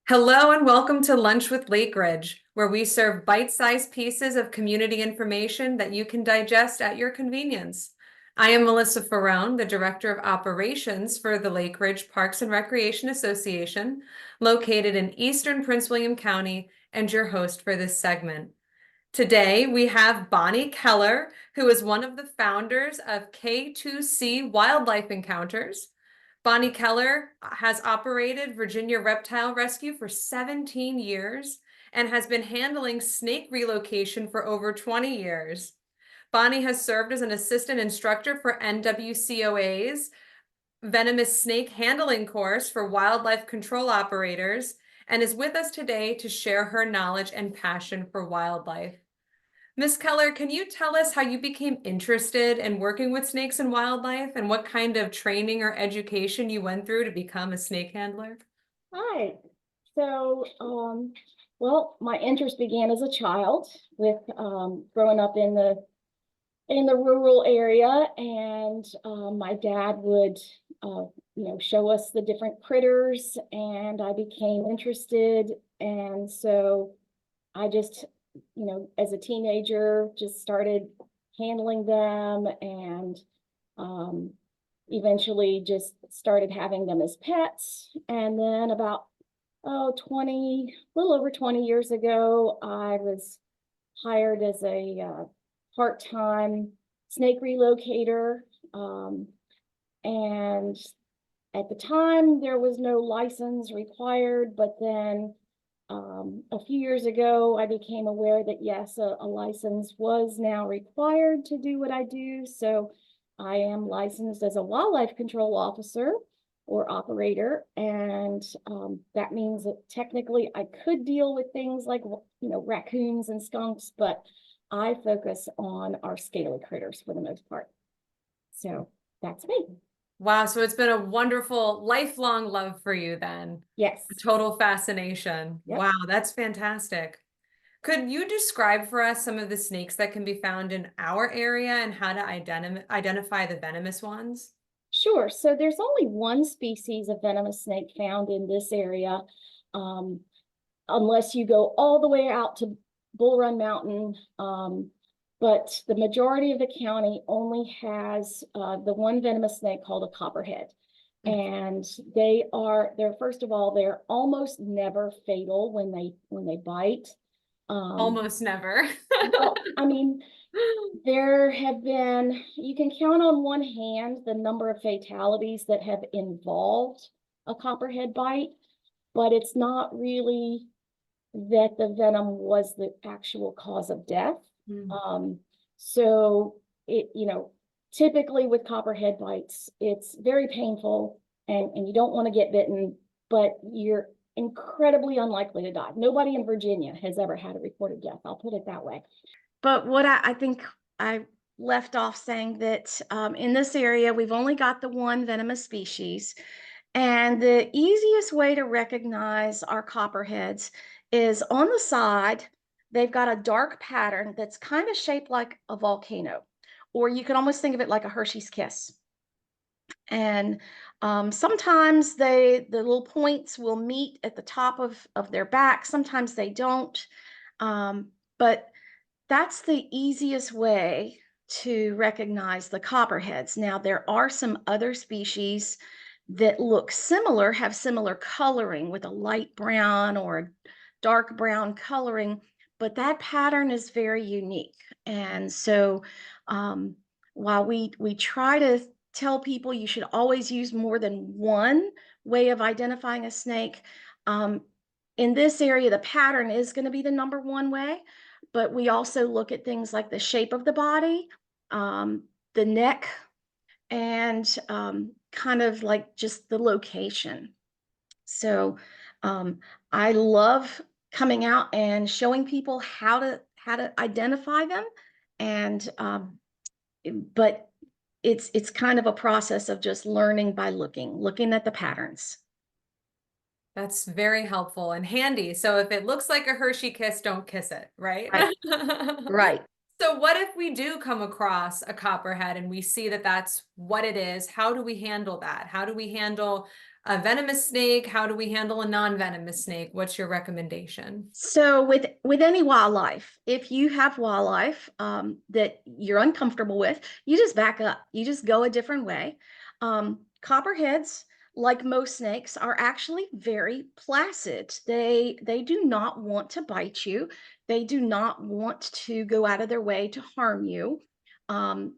Hello and welcome to Lunch with Lake Ridge, where we serve bite-sized pieces of community information that you can digest at your convenience. I am Melissa Ferrone, the Director of Operations for the Lake Ridge Parks and Recreation Association, located in eastern Prince William County, and your host for this segment. Today, we have Bonnie Keller, who is one of the founders of K2C Wildlife Encounters. Bonnie Keller has operated Virginia Reptile Rescue for 17 years and has been handling snake relocation for over 20 years. Bonnie has served as an assistant instructor for NWCOA's venomous snake handling course for wildlife control operators and is with us today to share her knowledge and passion for wildlife. Miss Keller, can you tell us how you became interested in working with snakes and wildlife and what kind of training or education you went through to become a snake handler? Hi. So, well, my interest began as a child with growing up in the rural area, and my dad would, show us the different critters, and I became interested, and so I just, as a teenager, just started handling them, and eventually just started having them as pets. And then about 20, a little over 20 years ago, I was hired as a part-time snake relocator. And at the time, there was no license required, but then a few years ago, I became aware that yes, a license was now required to do what I do. So I am licensed as a wildlife control officer or operator, and that means that technically I could deal with things like raccoons and skunks, but I focus on our scaly critters for the most part. So that's me. Wow, so it's been a wonderful lifelong love for you then. Yes. A total fascination. Yep. Wow, that's fantastic. Could you describe for us some of the snakes that can be found in our area and how to identify the venomous ones? Sure. So there's only one species of venomous snake found in this area, um, unless you go all the way out to Bull Run Mountain. But the majority of the county only has the one venomous snake called a copperhead. And they're first of all, they're almost never fatal when they bite. Almost never. Well, I mean, there have been, you can count on one hand the number of fatalities that have involved a copperhead bite, but it's not really that the venom was the actual cause of death. So typically with copperhead bites, it's very painful and you don't want to get bitten, but you're incredibly unlikely to die. Nobody in Virginia has ever had a reported death. I'll put it that way. But what I think I left off saying that in this area, we've only got the one venomous species. And the easiest way to recognize our copperheads is on the side, they've got a dark pattern that's kind of shaped like a volcano, or you can almost think of it like a Hershey's Kiss. And sometimes the little points will meet at the top of their back. Sometimes they don't. But that's the easiest way to recognize the copperheads. Now, there are some other species that look similar, have similar coloring with a light brown or a dark brown coloring, but that pattern is very unique. And so while we try to tell people you should always use more than one way of identifying a snake, in this area, the pattern is going to be the number one way, but we also look at things like the shape of the body, the neck, and kind of like just the location. So I love coming out and showing people how to identify them, and but it's kind of a process of just learning by looking at the patterns. That's very helpful and handy. So if it looks like a Hershey kiss, don't kiss it, right? Right. Right. So what if we do come across a copperhead and we see that that's what it is? How do we handle that? How do we handle a venomous snake? How do we handle a non-venomous snake? What's your recommendation? So with any wildlife, if you have wildlife that you're uncomfortable with, you just back up. You just go a different way. Copperheads, like most snakes, are actually very placid. They do not want to bite you. They do not want to go out of their way to harm you.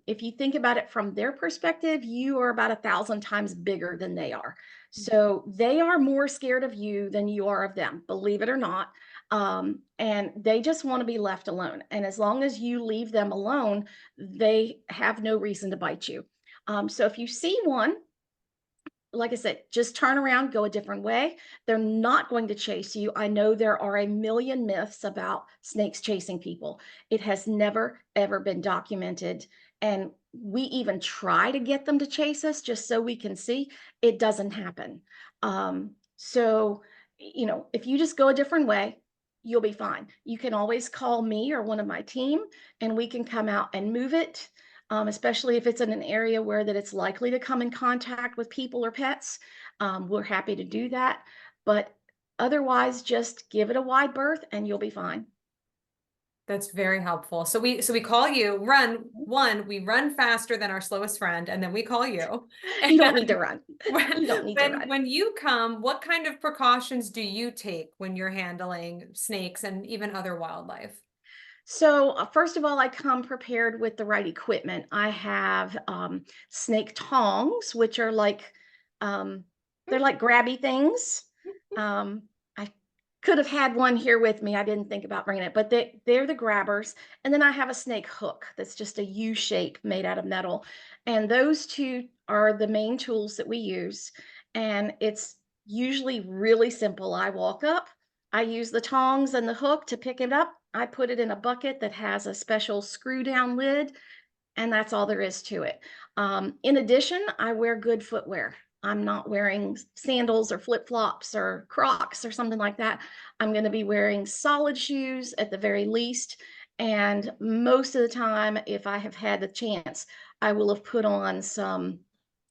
If you think about it from their perspective, you are about 1,000 times bigger than they are. So they are more scared of you than you are of them, believe it or not. And they just want to be left alone. And as long as you leave them alone, they have no reason to bite you. So if you see one, like I said, just turn around, go a different way. They're not going to chase you. I know there are a million myths about snakes chasing people. It has never, ever been documented. And we even try to get them to chase us just so we can see. It doesn't happen. So, if you just go a different way, you'll be fine. You can always call me or one of my team, and we can come out and move it, especially if it's in an area where that it's likely to come in contact with people or pets. We're happy to do that, but otherwise, just give it a wide berth and you'll be fine. That's very helpful. So we call you, we run faster than our slowest friend, and then we call you. You don't need to run. When You don't need to run. when you come, what kind of precautions do you take when you're handling snakes and even other wildlife? So, first of all, I come prepared with the right equipment. I have snake tongs, which are like um, they're like grabby things. I could have had one here with me. I didn't think about bringing it, but they're the grabbers. And then I have a snake hook that's just a U shape made out of metal. And those two are the main tools that we use. And it's usually really simple. I walk up, I use the tongs and the hook to pick it up. I put it in a bucket that has a special screw down lid, and that's all there is to it. In addition, I wear good footwear. I'm not wearing sandals or flip flops or Crocs or something like that. I'm going to be wearing solid shoes at the very least. And most of the time, if I have had the chance, I will have put on some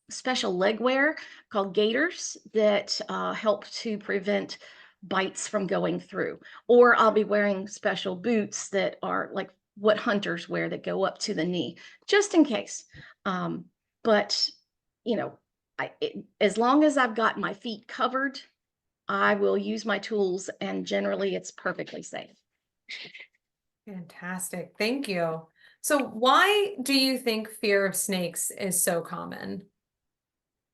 special leg wear called gaiters that help to prevent bites from going through. Or I'll be wearing special boots that are like what hunters wear that go up to the knee, just in case. But, you know, as long as I've got my feet covered, I will use my tools, and generally it's perfectly safe. Fantastic. Thank you. So why do you think fear of snakes is so common?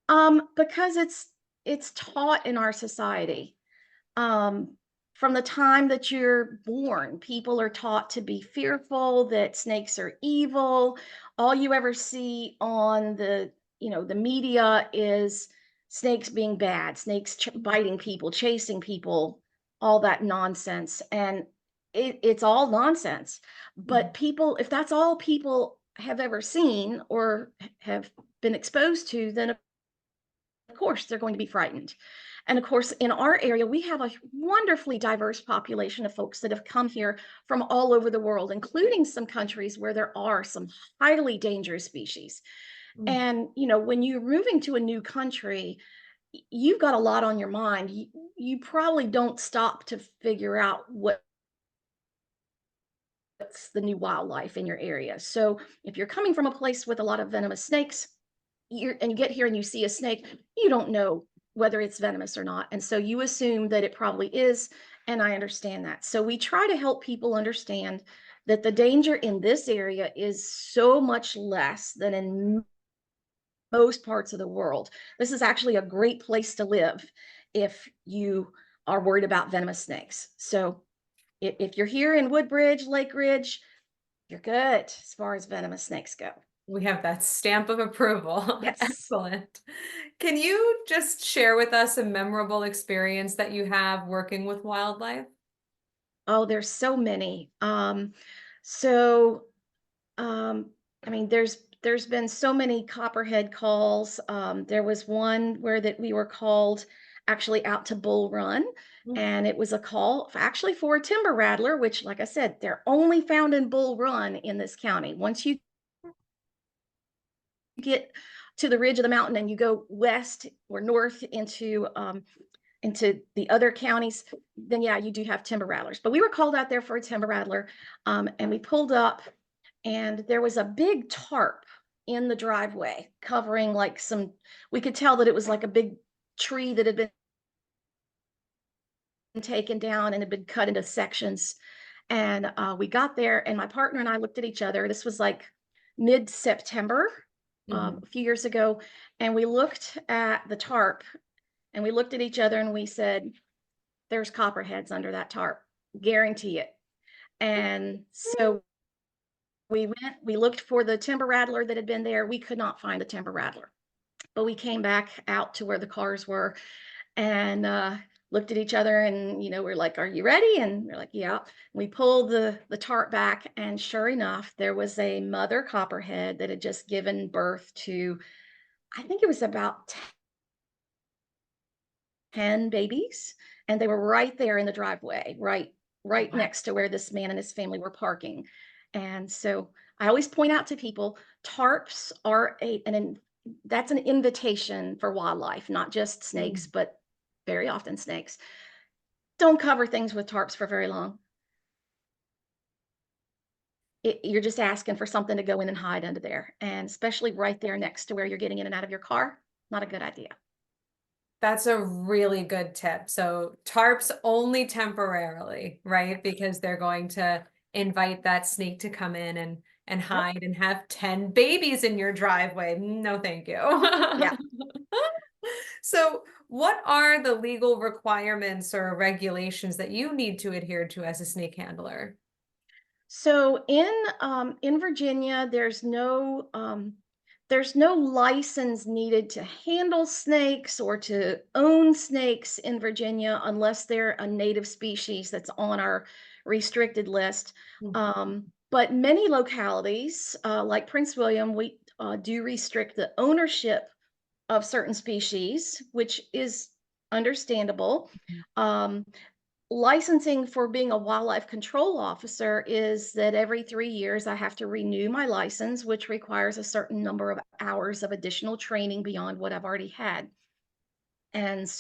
Because it's taught in our society. Um, from the time that you're born, people are taught to be fearful, that snakes are evil. All you ever see on the media is snakes being bad, snakes biting people, chasing people, all that nonsense. And it's all nonsense. Mhm. But people, if that's all people have ever seen or have been exposed to, then of course they're going to be frightened. And of course, in our area, we have a wonderfully diverse population of folks that have come here from all over the world, including some countries where there are some highly dangerous species. Mm. And, when you're moving to a new country, you've got a lot on your mind. You probably don't stop to figure out what's the new wildlife in your area. So if you're coming from a place with a lot of venomous snakes, and you get here and you see a snake, you don't know whether it's venomous or not. And so you assume that it probably is. And I understand that. So we try to help people understand that the danger in this area is so much less than in most parts of the world. This is actually a great place to live if you are worried about venomous snakes. So if you're here in Woodbridge, Lake Ridge, you're good as far as venomous snakes go. We have that stamp of approval. Yes. Excellent. Can you just share with us a memorable experience that you have working with wildlife? Oh, there's so many. So I mean, there's been so many copperhead calls. There was one where that we were called actually out to bull run, And it was a call actually for a timber rattler, which, like I said, they're only found in Bull Run in this county. Once you get to the ridge of the mountain and you go west or north into the other counties, then yeah, you do have timber rattlers. But we were called out there for a timber rattler, and we pulled up, and there was a big tarp in the driveway covering like some. We could tell that it was like a big tree that had been taken down and had been cut into sections. And we got there, and my partner and I looked at each other. This was like mid-September, Mhm. a few years ago, and we looked at the tarp, and we looked at each other, and we said, "There's copperheads under that tarp, guarantee it." And so we went. We looked for the timber rattler that had been there. We could not find the timber rattler, but we came back out to where the cars were, and looked at each other, and we're like, "Are you ready?" And we're like, "Yeah." We pulled the tarp back, and sure enough, there was a mother copperhead that had just given birth to, I think it was about 10 babies, and they were right there in the driveway, right Wow. next to where this man and his family were parking. And so I always point out to people, tarps are that's an invitation for wildlife, not just snakes, Mm. but very often snakes. Don't cover things with tarps for very long. You're just asking for something to go in and hide under there, and especially right there next to where you're getting in and out of your car, not a good idea. That's a really good tip. So tarps only temporarily, right? Because they're going to invite that snake to come in and Yep. hide and have 10 babies in your driveway. No, thank you. Yeah. So, what are the legal requirements or regulations that you need to adhere to as a snake handler? So in Virginia, there's no license needed to handle snakes or to own snakes in Virginia unless they're a native species that's on our restricted list. Mhm. But many localities, like Prince William, we do restrict the ownership of certain species, which is understandable. Um, Licensing for being a wildlife control officer is that every 3 years I have to renew my license, which requires a certain number of hours of additional training beyond what I've already had. And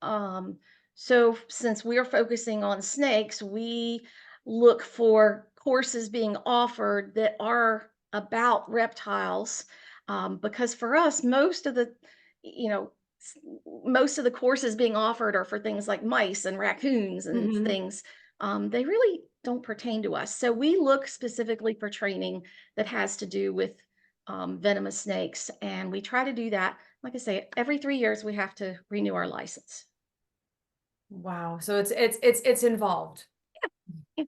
um, so since we're focusing on snakes, we look for courses being offered that are about reptiles, because for us, you know, s- most of the courses being offered are for things like mice and raccoons and Mhm. things. They really don't pertain to us. So we look specifically for training that has to do with venomous snakes, and we try to do that. Like I say, every 3 years we have to renew our license. Wow. So it's involved. Yeah.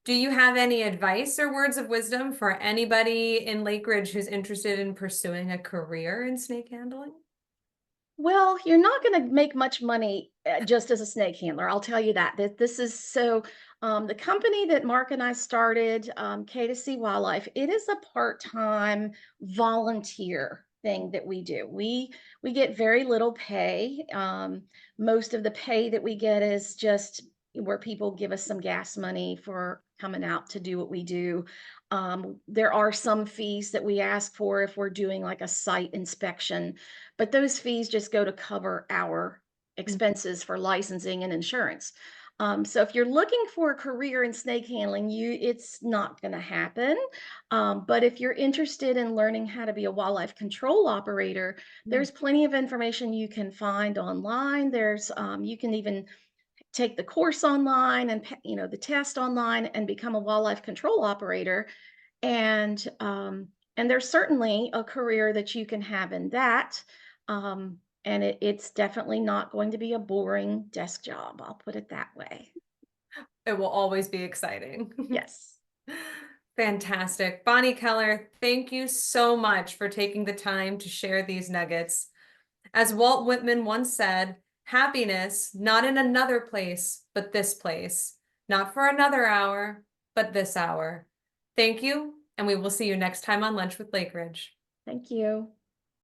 Do you have any advice or words of wisdom for anybody in Lake Ridge who's interested in pursuing a career in snake handling? Well, you're not going to make much money just as a snake handler. I'll tell you that. That this is so. The company that Mark and I started, K2C Wildlife, it is a part-time volunteer thing that we do. We get very little pay. Most of the pay that we get is just where people give us some gas money for coming out to do what we do. There are some fees that we ask for if we're doing like a site inspection, but those fees just go to cover our Mm. expenses for licensing and insurance. So if you're looking for a career in snake handling, it's not going to happen. But if you're interested in learning how to be a wildlife control operator, Mm. there's plenty of information you can find online. You can even take the course online and the test online and become a wildlife control operator. And there's certainly a career that you can have in that. And it's definitely not going to be a boring desk job. I'll put it that way. It will always be exciting. Yes. Fantastic. Bonnie Keller, thank you so much for taking the time to share these nuggets. As Walt Whitman once said, happiness not in another place, but this place, not for another hour, but this hour. Thank you, and we will see you next time on Lunch with Lake Ridge. Thank you.